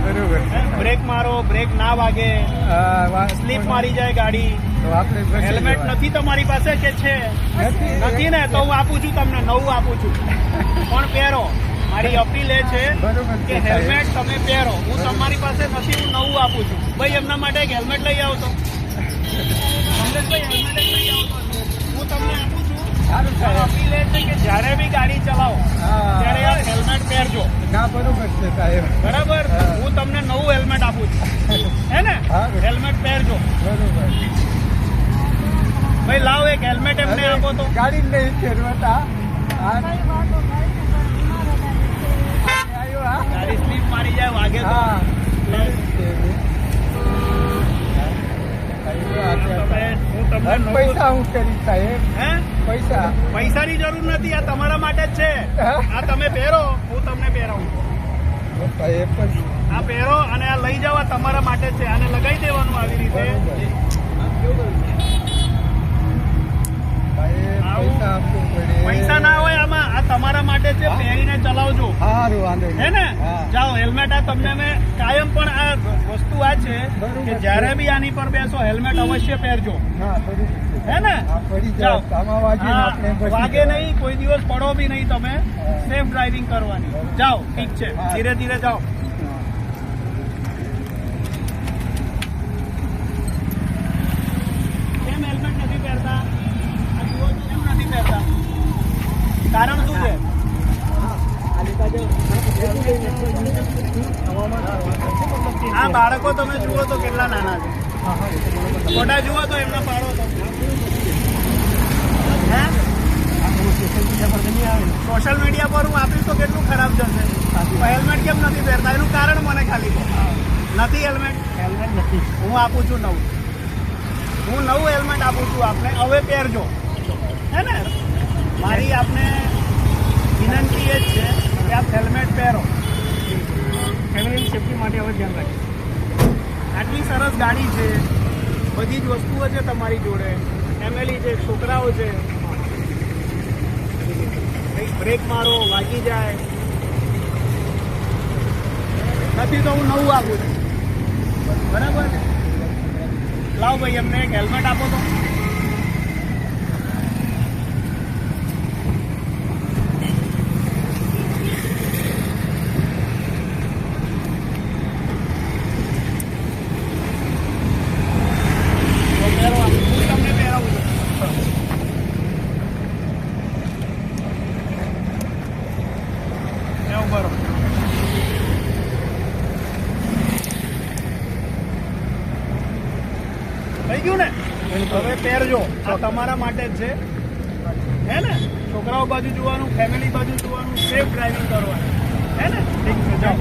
બરોબર. બ્રેક મારો, બ્રેક ના વાગે, સ્લીપ મારી જાય ગાડી, તો આપણે બચી હેલ્મેટ જવાય. નથી તમારી પાસે કે છે? નથી ને? તો હું આપું છું તમને, નવું આપું છું, પણ પહેરો. મારી અપીલ એ છે બરોબર કે હેલ્મેટ તમે પહેરો. હું તમારી પાસે નથી, હું નવું આપું છું. ભાઈ એમના માટે એક હેલ્મેટ લઈ આવતો. કમલેશભાઈ હેલ્મેટ લઈ આવતો. હું તમને આપું છું. સારું પણ સાહેબ. અપીલ એ છે કે જ્યારે બી ગાડી ચલાવો હા. ત્યારે યાર હેલ્મેટ પહેરજો. ના બરોબર છે સાહેબ. બરાબર? હા. હું તમને નવું હેલ્મેટ આપું છું, હે ને? હા. હેલ્મેટ પહેરજો. બરોબર. ભાઈ લાવ એક હેલ્મેટ એમને આપો તો. ગાડી નહીં ફેરવતા. આ આવ્યો હા. ગાડી સ્લીપ મારી જાય, વાગે તો. હા. હું તમને નવું. પૈસા હું કરી સાહેબ? હે? પૈસા પૈસાની જરૂર નથી, આ તમારા માટે જ છે. હા. આ તમે પહેરો, હું તમને પહેરાવું. સાહેબ પણ આ પહેરો અને આ લઈ જાવ, આ તમારા માટે જ છે. આને લગાવી દેવાનું આવી રીતે. પૈસા આપવું પડે. પૈસા ના હોય આમાં, આ તમારા માટે છે. પહેરીને ચલાવજો, સારું વાંધો હે ને? હા. જાઓ, હેલ્મેટ આ તમને મેં કાયમ, પણ આ વસ્તુ આ છે બરોબર કે છે. જ્યારે બી આની પર બેસો હેલ્મેટ અવશ્ય પહેરજો, હા બરોબર છે. હે ને? હા, પડી જાઓ. જાય આમાં વાગીને હા, આપણે બચી વાગે જવાય. નહીં, કોઈ દિવસ પડો બી નહીં. તમે સેફ ડ્રાઇવિંગ કરવાની. જાઓ, ઠીક છે, હા. ધીરે ધીરે જાઓ. હા. કેમ હેલ્મેટ નથી પહેરતા? આ જુઓ, કેમ નથી પહેરતા? કારણ શું છે? આ બાળકો તમે જુઓ તો કેટલા નાના છે. ફોટા જુઓ તો એમના પાડો તો. હે? સોશિયલ મીડિયા પર હું આપીશ તો કેટલું ખરાબ જશે. હેલ્મેટ કેમ નથી પહેરતા? એનું કારણ મને ખાલી કહો. નથી હેલ્મેટ? હેલ્મેટ નથી. હું આપું છું નવું. હું નવું હેલ્મેટ આપું છું આપને. હવે પહેરજો, હે ને? મારી આપને વિનંતી એ જ છે કે આપ હેલ્મેટ પહેરો. ફેમિલીની સેફટી માટે હવે ધ્યાન રાખજો. આટલી સરસ ગાડી છે, બધી જ વસ્તુઓ છે તમારી જોડે, ફેમિલી છે, છોકરાઓ છે. કંઈક બ્રેક મારો, વાગી જાય. નથી તો હું નવું આપું છું. બરાબર? લાવ ભાઈ, એમને એક હેલ્મેટ આપો તો. થઈ ગયું ને? હવે પહેરજો. આ તમારા માટે જ છે, હે ને? છોકરાઓ બાજુ જોવાનું, ફેમિલી બાજુ જોવાનું, સેફ ડ્રાઇવિંગ કરવાનું, હે ને? ઠીક છે, જાઓ.